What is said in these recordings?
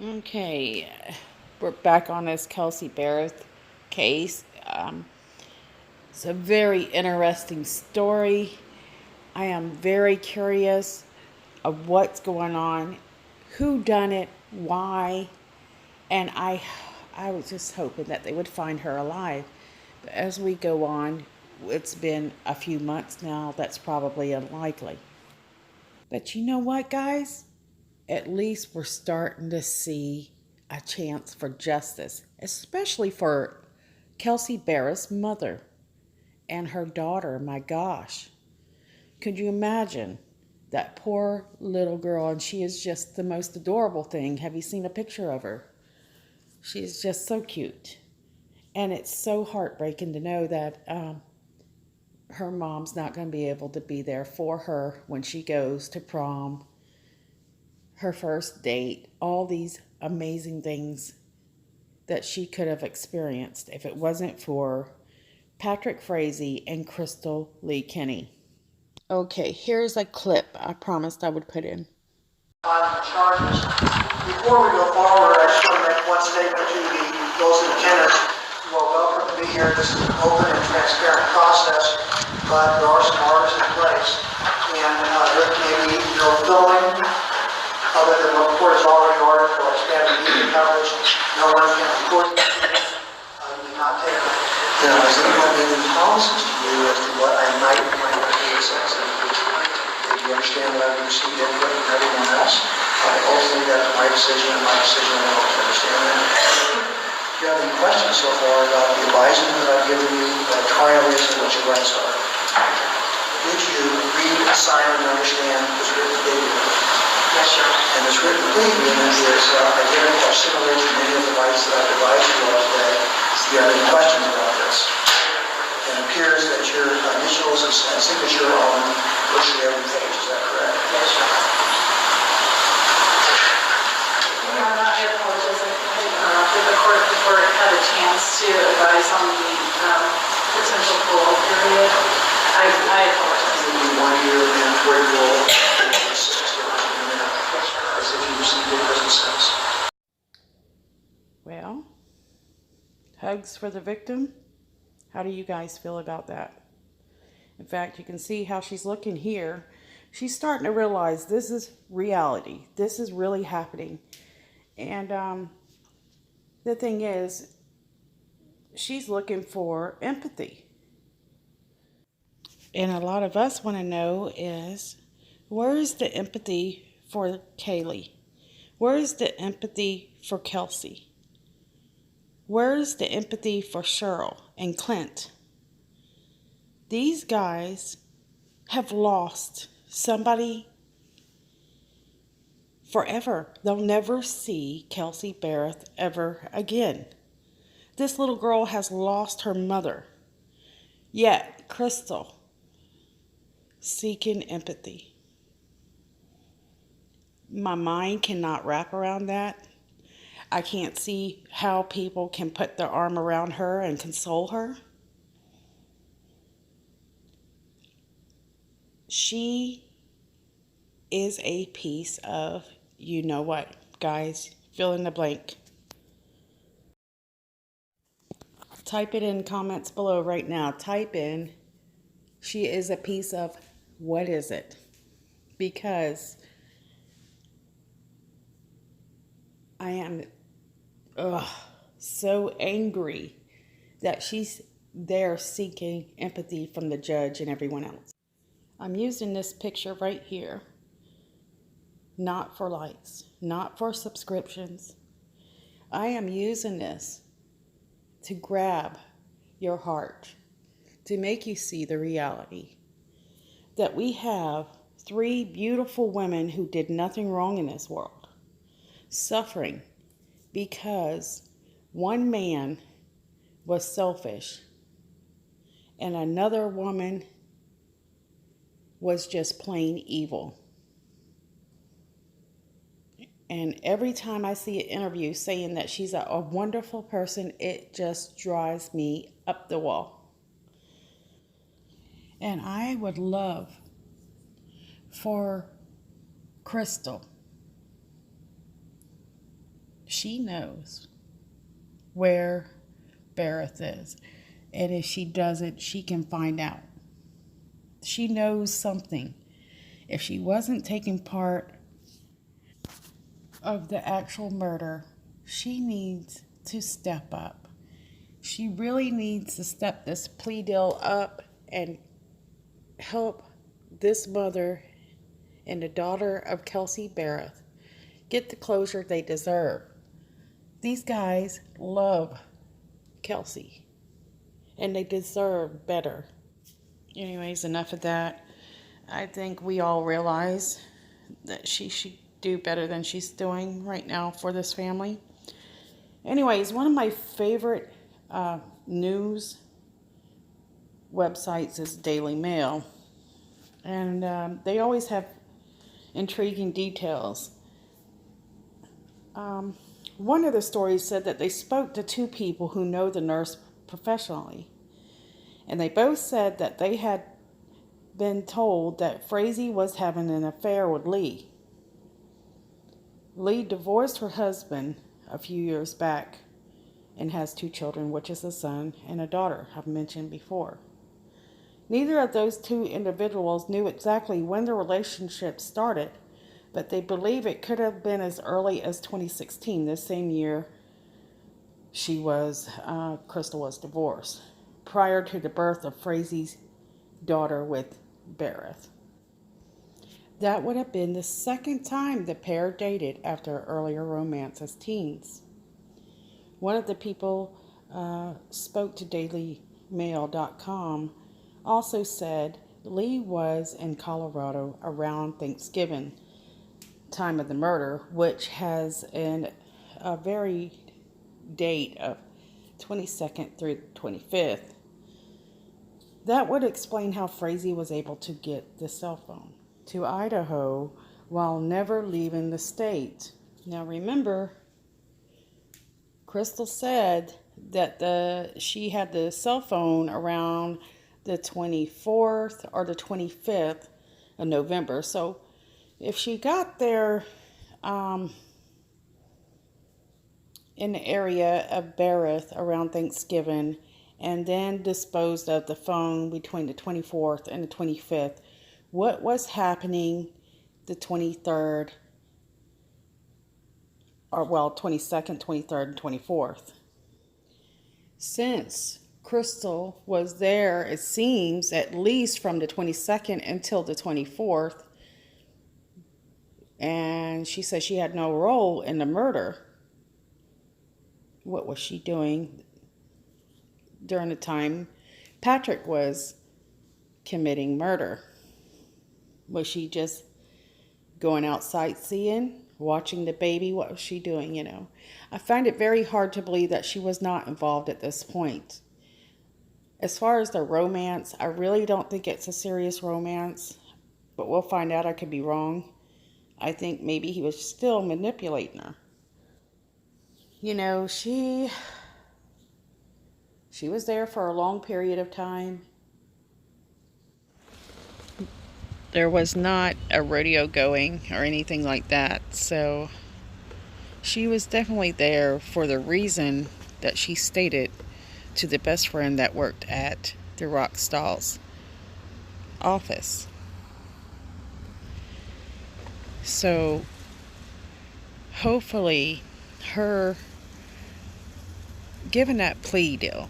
Okay, we're back on this Kelsey Barrett case. It's a very interesting story. I am very curious of what's going on, who done it, why, and I was just hoping that they would find her alive. But as we go on, it's been a few months now. That's probably unlikely. But you know what, guys? At least we're starting to see a chance for justice, especially for Kelsey Barrett's mother and her daughter. My gosh. Could you imagine that poor little girl? And she is just the most adorable thing. Have you seen a picture of her? She's just so cute. And it's so heartbreaking to know that her mom's not going to be able to be there for her when she goes to prom, her first date, all these amazing things that she could have experienced if it wasn't for Patrick Frazee and Krystal Lee Kinney. Okay, here's a clip I promised I would put in. On charges. Before we go forward, I just want to make one statement to those in attendance. You are welcome to be here. This is an open and transparent process, but there are some orders in place. And there may be no filming other than what the court has already ordered for expanded media coverage. No one can report you do not take it. Now, has anyone made any promises to you as to what I might do in the sense of did you understand that I've received input from everyone else? Ultimately, that's my decision, and my decision I hope you understand that. Do you have any questions so far about the advisement that I've given you, what a trial is, and what your rights are? Did you read, sign, and understand this written plea agreement? Yes, sir. And this written plea agreement is identical or similar to many of the rights that I've advised you all today. Do you have any questions about this? It appears that your initials and signature are on virtually every page. Is that correct? Yes, sir. I apologize. Did the court had a chance to advise on the potential parole period? I apologize. It will be 1 year mandatory parole. 6 as if you received a prison sentence. Well, hugs for the victim. How do you guys feel about that? In fact, you can see how she's looking here. She's starting to realize this is reality. This is really happening. And the thing is, she's looking for empathy. And a lot of us want to know is, where is the empathy for Kaylee? Where is the empathy for Kelsey? Where is the empathy for Cheryl and Clint? These guys have lost somebody forever. They'll never see Kelsey Barrett ever again. This little girl has lost her mother. Yet, Krystal seeking empathy. My mind cannot wrap around that. I can't see how people can put their arm around her and console her. She is a piece of, you know what, guys, fill in the blank. Type it in comments below right now. Type in, she is a piece of, what is it? Because I am so angry that she's there seeking empathy from the judge and everyone else. I'm using this picture right here, not for likes, not for subscriptions. I am using this to grab your heart, to make you see the reality that we have 3 beautiful women who did nothing wrong in this world, suffering because one man was selfish and another woman was just plain evil. And every time I see an interview saying that she's a wonderful person, it just drives me up the wall. And I would love for Krystal she knows where Barrett is. And if she doesn't, she can find out. She knows something. If she wasn't taking part of the actual murder, she needs to step up. She really needs to step this plea deal up and help this mother and the daughter of Kelsey Barrett get the closure they deserve. These guys love Kelsey, and they deserve better. Anyways, enough of that. I think we all realize that she should do better than she's doing right now for this family. Anyways, one of my favorite news websites is Daily Mail. And they always have intriguing details. One of the stories said that they spoke to two people who know the nurse professionally. And they both said that they had been told that Frazee was having an affair with Lee. Lee divorced her husband a few years back and has 2 children, which is a son and a daughter, I've mentioned before. Neither of those 2 individuals knew exactly when the relationship started, but they believe it could have been as early as 2016, this same year Krystal was divorced, prior to the birth of Frazee's daughter with Barrett. That would have been the second time the pair dated after an earlier romance as teens. One of the people spoke to DailyMail.com also said Lee was in Colorado around Thanksgiving, time of the murder, which has a very date of 22nd through 25th. That would explain how Frazee was able to get the cell phone to Idaho while never leaving the state. Now remember, Krystal said that she had the cell phone around the 24th or the 25th of November. So if she got there in the area of Barrett around Thanksgiving and then disposed of the phone between the 24th and the 25th, what was happening the 23rd, 22nd, 23rd, and 24th? Since Krystal was there, it seems, at least from the 22nd until the 24th, and she said she had no role in the murder. What was she doing during the time Patrick was committing murder? Was she just going out sightseeing, watching the baby? What was she doing, I find it very hard to believe that she was not involved at this point. As far as the romance, I really don't think it's a serious romance, but we'll find out. I could be wrong. I think maybe he was still manipulating her. She was there for a long period of time. There was not a rodeo going or anything like that, so she was definitely there for the reason that she stated to the best friend that worked at the Rockstal's office. So hopefully her giving that plea deal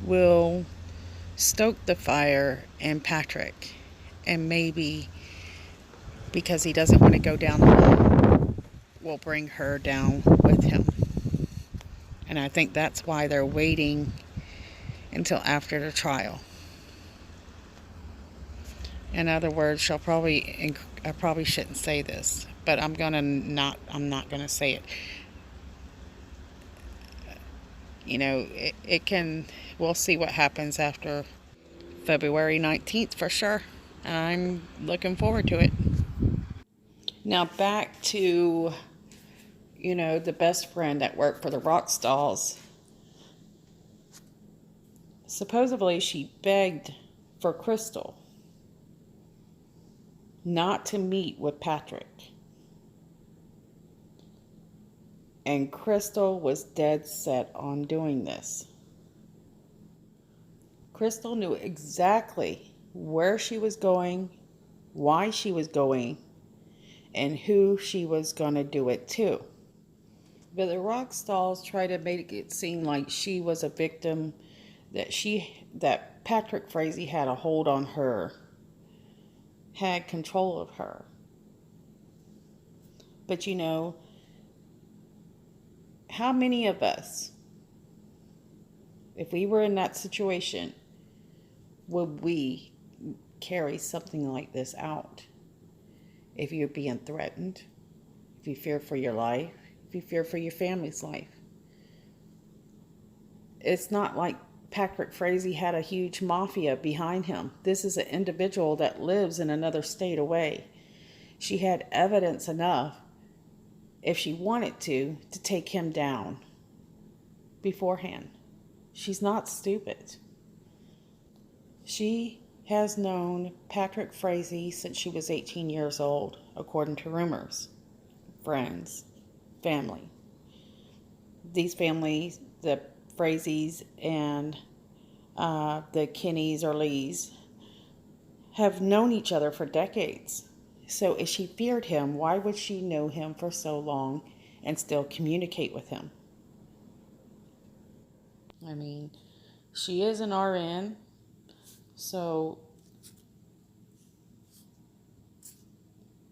will stoke the fire in Patrick, and maybe because he doesn't want to go down alone, will bring her down with him. And I think that's why they're waiting until after the trial. In other words, I probably shouldn't say this, but I'm not gonna say it. We'll see what happens after February 19th for sure. And I'm looking forward to it. Now back to, the best friend that worked for the Rockstalls. Supposedly she begged for Krystal not to meet with Patrick. And Krystal was dead set on doing this. Krystal knew exactly where she was going, why she was going, and who she was going to do it to. But the Rockstalls tried to make it seem like she was a victim, that Patrick Frazee had a hold on her, had control of her. But you know, how many of us, if we were in that situation, would we carry something like this out? If you're being threatened, if you fear for your life, if you fear for your family's life. It's not like Patrick Frazee had a huge mafia behind him. This is an individual that lives in another state away. She had evidence enough, if she wanted to take him down beforehand. She's not stupid. She has known Patrick Frazee since she was 18 years old, according to rumors, friends, family. These families, the Frazees and the Kenneys or Lees, have known each other for decades. So if she feared him, why would she know him for so long and still communicate with him? I mean, she is an RN, so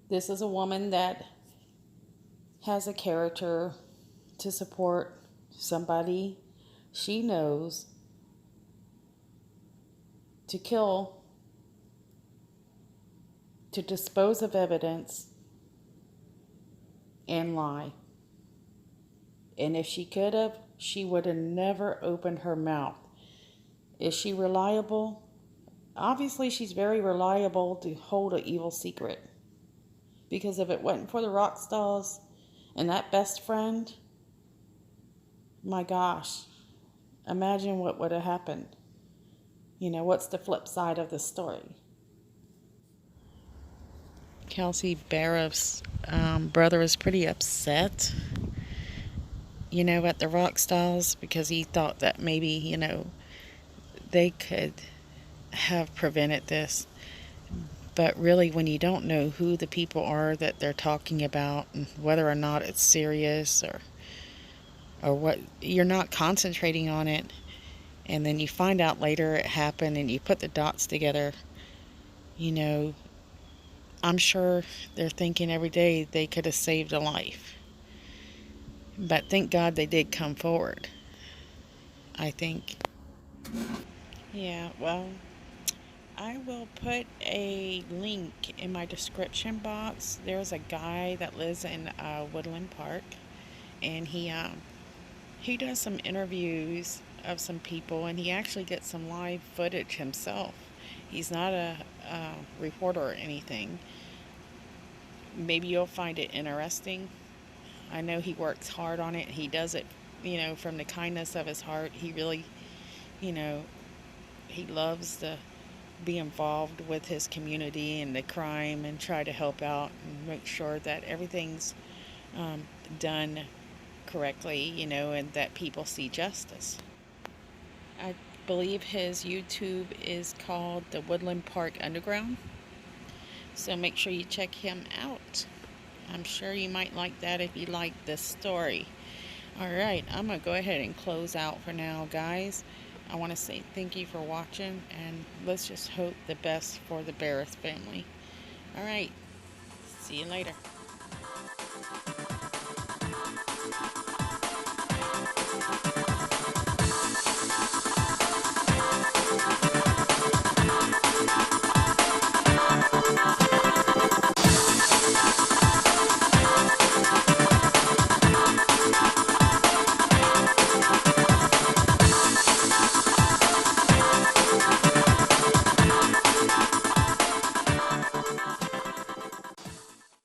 this is a woman that has a character to support somebody she knows to kill, to dispose of evidence, and lie. And if she could have, she would have never opened her mouth. Is she reliable? Obviously, she's very reliable to hold an evil secret. Because if it wasn't for the Rockstalls and that best friend, my gosh, imagine what would have happened. You know, what's the flip side of the story? Kelsey Barrett's brother is pretty upset, you know, at the Rockstalls because he thought that maybe, you know, they could have prevented this. But really, when you don't know who the people are that they're talking about and whether or not it's serious or what, you're not concentrating on it. And then you find out later it happened and you put the dots together, you know, I'm sure they're thinking every day they could have saved a life. But thank God they did come forward, I think. Yeah, well, I will put a link in my description box. There's a guy that lives in Woodland Park, and he does some interviews of some people, and he actually gets some live footage himself. He's not a reporter or anything. Maybe you'll find it interesting. I know he works hard on it. He does it, you know, from the kindness of his heart. He really, you know, he loves to be involved with his community and the crime and try to help out and make sure that everything's done correctly, you know, and that people see justice. I believe his YouTube is called the Woodland Park Underground. So make sure you check him out. I'm sure you might like that if you like this story. Alright, I'm going to go ahead and close out for now, guys. I want to say thank you for watching, and let's just hope the best for the Barrett family. Alright, see you later.